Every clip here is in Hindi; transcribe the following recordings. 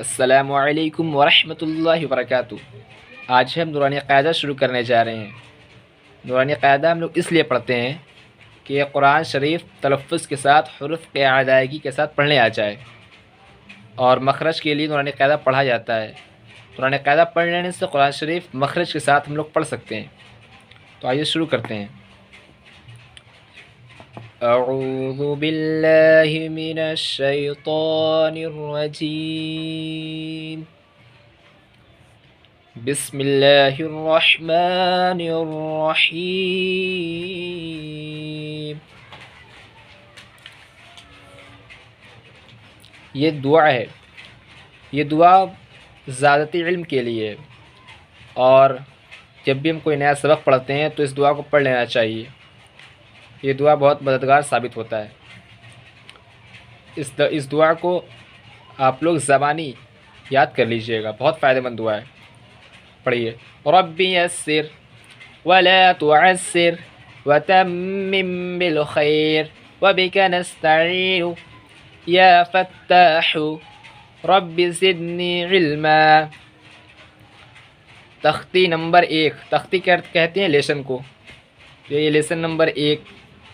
अस्सलामु अलैकुम वरहमतुल्लाहि वबरकातुहू। आज हम नूरानी क़ायदा शुरू करने जा रहे हैं। नूरानी क़ायदा हम लोग इसलिए पढ़ते हैं कि यह कुरान शरीफ तलफ़्फ़ुज़ के साथ हुरूफ़ के अदायगी के साथ पढ़ने आ जाए, और मखरज के लिए नूरानी क़ायदा पढ़ा जाता है। नूरानी क़ायदा पढ़ लेने से कुरान शरीफ मखरज के साथ हम लोग पढ़ सकते हैं। तो आइए शुरू करते हैं। अऊज़ु बिल्लाहि मिनश शैतानिर रजीम। बिस्मिल्लाहिर रहमानिर रहीम। ये दुआ है। ये दुआ ज़्यादती इल्म के लिए है, और जब भी हम कोई नया सबक पढ़ते हैं तो इस दुआ को पढ़ लेना चाहिए। ये दुआ बहुत मददगार साबित होता है। इस दुआ को आप लोग ज़बानी याद कर लीजिएगा, बहुत फ़ायदेमंद दुआ है। पढ़िए। रब्बी यस्सिर वला तुअस्सिर वतम्मिम बिल खैर वबिका नस्तईन या फत्ताहु रब्बी ज़िदनी इल्मा। तख्ती नंबर 1, तख्ती कहते हैं लेसन को। तो ये लेसन नंबर 1।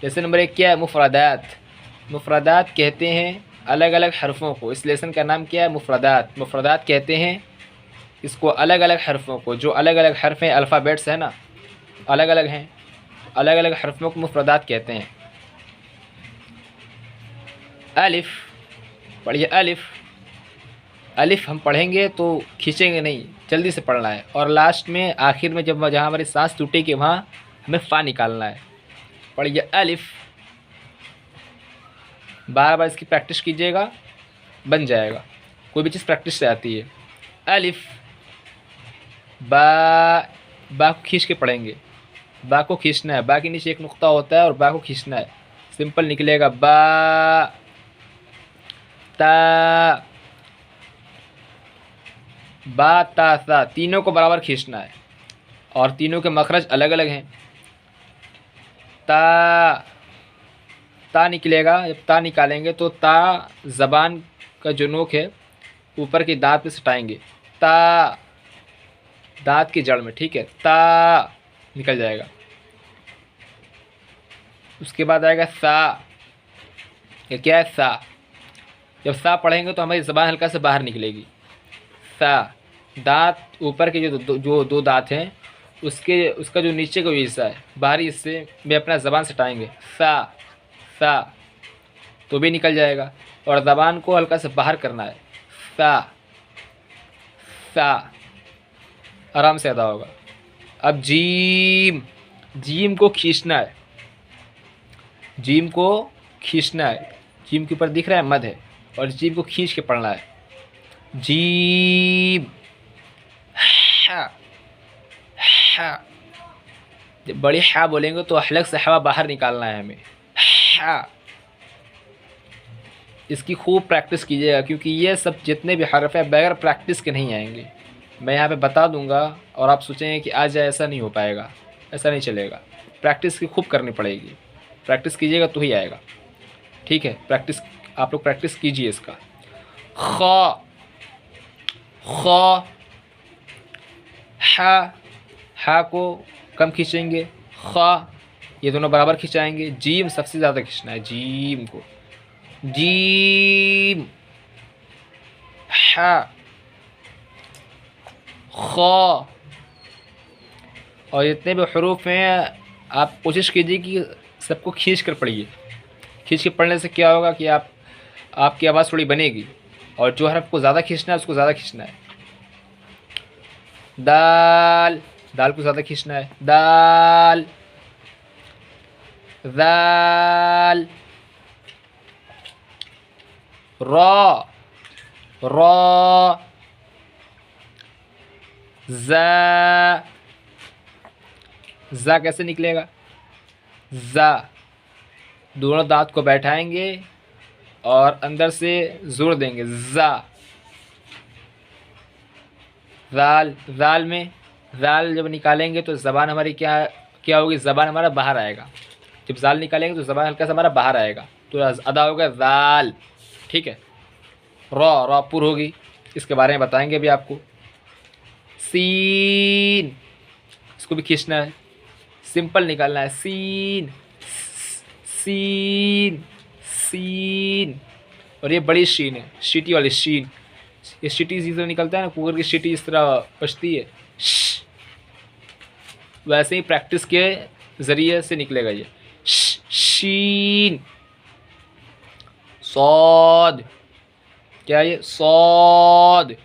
लेसन नंबर 1 क्या है? मुफ़रदात। मुफ़रदात कहते हैं अलग अलग हरफ़ों को। इस लेसन का नाम क्या है? मुफ़रदात। मुफ़रदात कहते हैं इसको अलग अलग हरफ़ों को। जो अलग अलग हरफ़ हैं, अल्फ़ाबेट्स हैं ना, अलग अलग हैं, अलग अलग हरफ़ों को मुफ़रदात कहते हैं। अलिफ़ पढ़िए। अलिफ़। अलिफ़ हम पढ़ेंगे तो खींचेंगे नहीं, जल्दी से पढ़ना है, और लास्ट में आखिर में जहाँ हमारी सांस टूटेगी वहाँ हमें फ़ा निकालना है। पढ़िए। अलिफ़। बार बार इसकी प्रैक्टिस कीजिएगा, बन जाएगा। कोई भी चीज़ प्रैक्टिस से आती है। अलिफ़। बा। बा को खींच के पढ़ेंगे। बा को खींचना है। बा के नीचे एक नुक्ता होता है और बा को खींचना है। सिंपल निकलेगा बा। ता। बा ता सा, तीनों को बराबर खींचना है, और तीनों के मखरज अलग अलग हैं। ता। ता निकलेगा। जब ता निकालेंगे तो ता ज़बान का जो नोक है ऊपर के दांत पे सटाएंगे। ता, दांत की जड़ में, ठीक है। ता निकल जाएगा। उसके बाद आएगा सा। ये क्या है? सा। जब सा पढ़ेंगे तो हमारी ज़बान हल्का से बाहर निकलेगी। सा। दांत ऊपर के जो दो दांत हैं उसका जो नीचे का हिस्सा है, बाहरी हिस्से में अपना ज़बान सटाएंगे। सा। सा तो भी निकल जाएगा, और ज़बान को हल्का से बाहर करना है। सा। सा आराम से अदा होगा। अब जीम। जीम को खींचना है। जीम को खींचना है। जीम के ऊपर दिख रहा है मद है, और जीम को खींच के पढ़ना है। जीम। हा। हा। जब बड़ी हा बोलेंगे तो हलक से हवा बाहर निकालना है हमें। हा। इसकी खूब प्रैक्टिस कीजिएगा, क्योंकि ये सब जितने भी हरफ हैं बगैर प्रैक्टिस के नहीं आएंगे। मैं यहाँ पे बता दूंगा और आप सोचेंगे कि आ जाए, ऐसा नहीं हो पाएगा, ऐसा नहीं चलेगा। प्रैक्टिस की खूब करनी पड़ेगी। प्रैक्टिस कीजिएगा तो ही आएगा, ठीक है। प्रैक्टिस, आप लोग प्रैक्टिस कीजिए इसका। ख। ख। हा। हा को कम खींचेंगे। ख, ये दोनों बराबर खिंचाएंगे। जीम सबसे ज़्यादा खींचना है, जीम को। जीम। हा। ख। और जितने भी हरूफ हैं आप कोशिश कीजिए कि सबको खींच कर पढ़िए। खींच के पढ़ने से क्या होगा कि आपकी आवाज़ थोड़ी बनेगी, और जो हरफ को ज़्यादा खींचना है उसको ज़्यादा खींचना है। दाल। दाल को ज़्यादा खींचना है। दाल। दाल। रा। रा। जा। जा कैसे निकलेगा? जा। दोनों दांत को बैठाएंगे और अंदर से जोर देंगे। जा। जाल। जाल में, जाल जब निकालेंगे तो ज़बान हमारी क्या होगी? ज़बान हमारा बाहर आएगा। जब जाल निकालेंगे तो ज़बान हल्का सा हमारा बाहर आएगा, तो अदा होगा जाल, ठीक है। रॉ। रॉ पुर होगी, इसके बारे में बताएंगे अभी आपको। सीन, इसको भी खींचना है, सिंपल निकालना है। Scene scene scene. और ये बड़ी शीन है, शीटी वाली शीन। ये शीटी इसी तरह निकलता है ना, कुकर की शीटी इस तरह बचती है, वैसे ही प्रैक्टिस के ज़रिए से निकलेगा ये। शीन। सौद, क्या ये? सौद।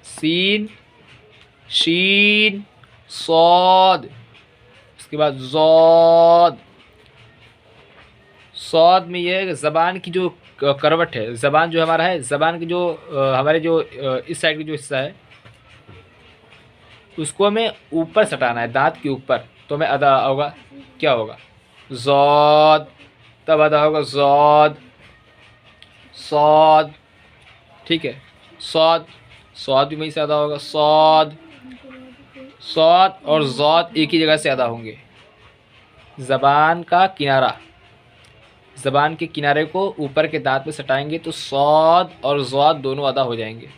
सीन, शीन, सौद। उसके बाद ज़ौद। सौद में ये ज़बान की जो करवट है, ज़बान जो हमारा है, ज़बान की जो हमारे जो इस साइड की जो हिस्सा है उसको हमें ऊपर सटाना है, दांत के ऊपर, तो हमें अदा होगा, क्या होगा? ज़ौद। तब अदा होगा ज़ौद, सौद। ठीक है, सौद, सौद भी वहीं से अदा होगा, सौद। सौद और ज़ौद एक ही जगह से अदा होंगे। ज़बान का किनारा, ज़बान के किनारे को ऊपर के दांत में सटाएंगे तो सौद और ज़ौद दोनों अदा हो जाएंगे।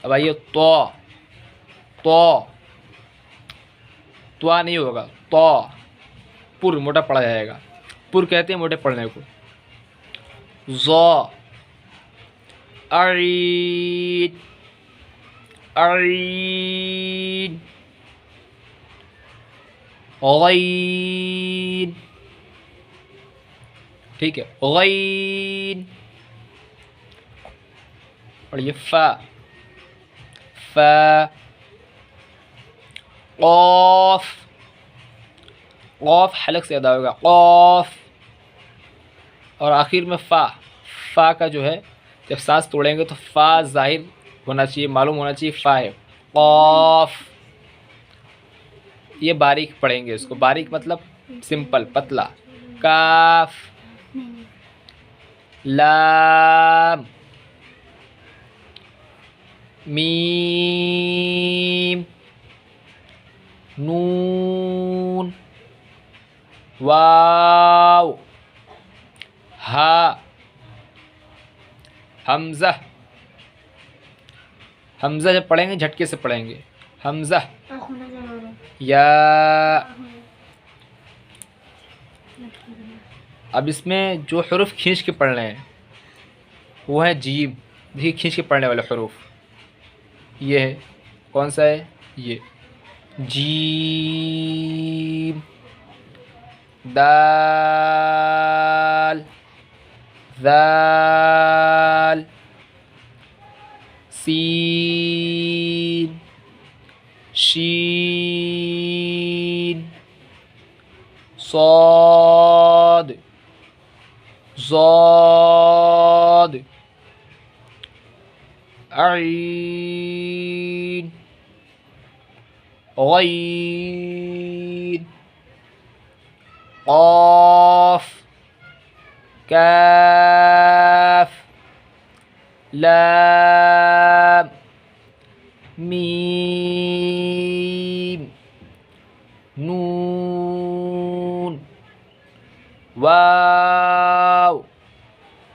अब आइए तो, त्वा नहीं होगा, तो पुर मोटा पड़ा जाएगा, पुर कहते हैं मोटे पड़ने को। ज़ो, अरीन, अरीन, गैन। ठीक है, गैन। और ये फा, फा। क़ाफ़, क़ाफ़ हलक से अदा होगा, क़ाफ़। और आखिर में फ़ा, फ़ा का जो है जब सांस तोड़ेंगे तो फ़ा ज़ाहिर होना चाहिए, मालूम होना चाहिए फ़ा है। क़ाफ़, ये बारीक पढ़ेंगे इसको, बारीक मतलब सिंपल, पतला। काफ, लाम, मीम, नून, वाव, हा, हमज़ा। हमज़ा जब पढ़ेंगे झटके से पढ़ेंगे, हमज़ा। या। अब इसमें जो हरूफ खींच के पढ़ने हैं वो है जीम। देखिए खींच के पढ़ने वाले हरूफ ये है, कौन सा है? ये जीम, दाल, दाल, सीन, शीन, सौद, ज़ौद, अईन, गईन, क़ाफ़, काफ, लाम, मीम, नून, वाव।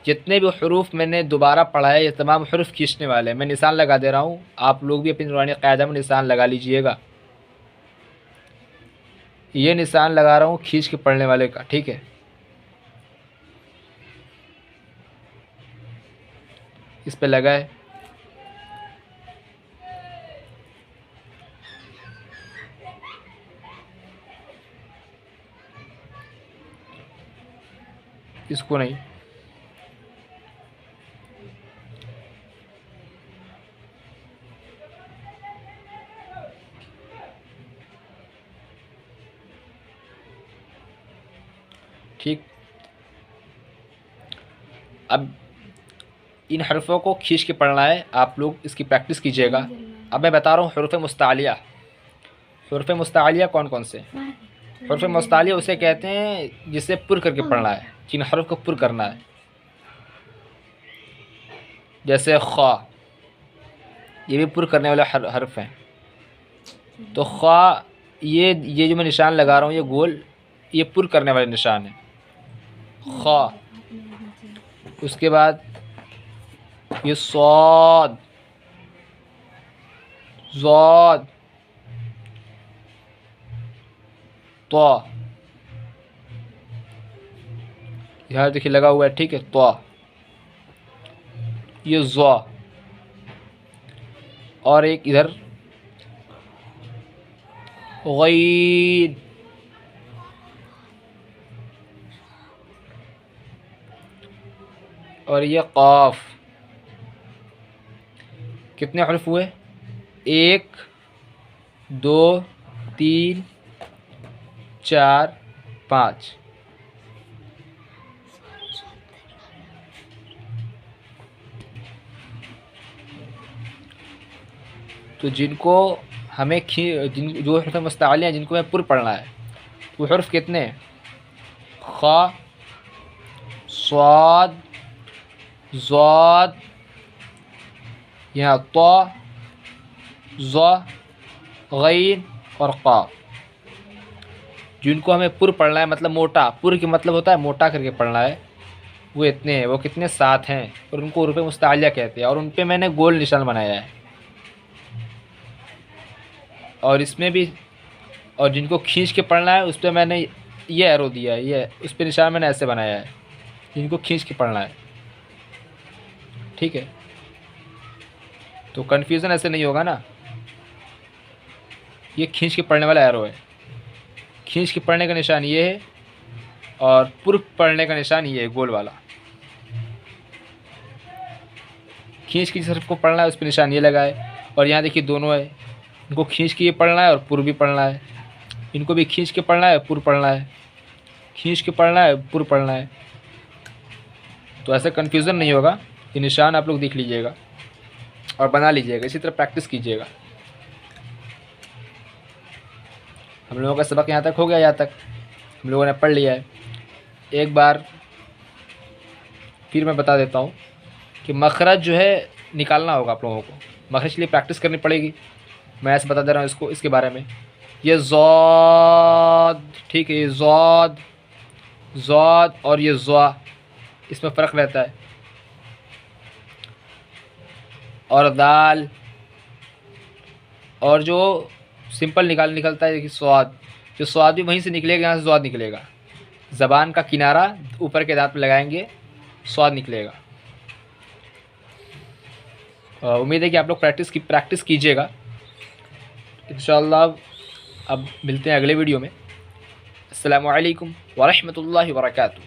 जितने भी हरूफ मैंने दोबारा पढ़ा है ये तमाम हरूफ खींचने वाले हैं। मैं निशान लगा दे रहा हूँ, आप लोग भी अपनी नूरानी क़ायदा में निशान लगा लीजिएगा। ये निशान लगा रहा हूँ खींच के पढ़ने वाले का, ठीक है? इस पे लगा है। इसको नहीं, ठीक। अब इन हरफ़ों को खींच के पढ़ना है, आप लोग इसकी प्रैक्टिस कीजिएगा। अब मैं बता रहा हूँ हरूफ़ मुस्तालिया। हरूफ़ मुस्तालिया कौन कौन से? हरूफ़ मुस्तालिया उसे कहते हैं जिसे पुर करके पढ़ना है, जिन हरफ़ को पुर करना है। जैसे ख़ा, ये भी पुर करने वाले हरफ़ हैं। तो ख़ा, ये जो मैं निशान लगा रहा हूँ ये गोल, ये पुर करने वाले निशान है। ख़ा, उसके बाद ये सौद, ज़ौद, तो, यहाँ देखिए लगा हुआ है, ठीक है, तो ये ज़ौ, और एक इधर गैन, और ये क़ाफ। कितने हर्फ हुए? 1 2 3 4 5। तो जिनको हमें जिन जो हर्फ मुस्तअली हैं, जिनको हमें पुर पढ़ना है, वो हर्फ कितने हैं? ख़ा, स्वाद, ज़ौद, यहाँ तो, ज़, गैन और क़ाफ। जिनको हमें पुर पढ़ना है, मतलब मोटा, पुर के मतलब होता है मोटा करके पढ़ना है, वो इतने हैं। वो कितने? 7 हैं, और उनको हरूफ़ मुस्तअलिया कहते हैं, और उन पे मैंने गोल निशान बनाया है। और इसमें भी, और जिनको खींच के पढ़ना है उस पर मैंने ये एरो दिया है, ये उस पर निशान मैंने ऐसे बनाया है, जिनको खींच के पढ़ना है, ठीक है। तो कन्फ्यूज़न ऐसे नहीं होगा ना। ये खींच के पढ़ने वाला एरो है, खींच के पढ़ने का निशान ये है, और पुर पढ़ने का निशान ये है, गोल वाला। खींच की सिर्फ को पढ़ना है, उस पर निशान ये लगा है। और यहाँ देखिए दोनों है, इनको खींच के ये पढ़ना है और पुर भी पढ़ना है। इनको भी खींच के पढ़ना है, पुर पढ़ना है, खींच के पढ़ना है, पुर पढ़ना है। तो ऐसा कन्फ्यूज़न नहीं होगा। ये निशान आप लोग देख लीजिएगा और बना लीजिएगा, इसी तरह प्रैक्टिस कीजिएगा। हम लोगों का सबक यहाँ तक हो गया, यहाँ तक हम लोगों ने पढ़ लिया है। एक बार फिर मैं बता देता हूँ कि मखरज जो है निकालना होगा आप लोगों को, मखरज के लिए प्रैक्टिस करनी पड़ेगी। मैं ऐसे बता दे रहा हूँ इसको, इसके बारे में। ये ज़ौद, ठीक है, ये ज़ौद, ज़ौद और ये ज़्वा, इसमें फ़र्क रहता है। और दाल, और जो सिंपल निकलता है, देखिए स्वाद, जो स्वाद भी वहीं से निकलेगा, यहाँ से स्वाद निकलेगा। ज़बान का किनारा ऊपर के दांत पे लगाएंगे, स्वाद निकलेगा। उम्मीद है कि आप लोग प्रैक्टिस कीजिएगा इंशाअल्लाह। अब मिलते हैं अगले वीडियो में। अस्सलामु अलैकुम व रहमतुल्लाहि व बरकातुहू।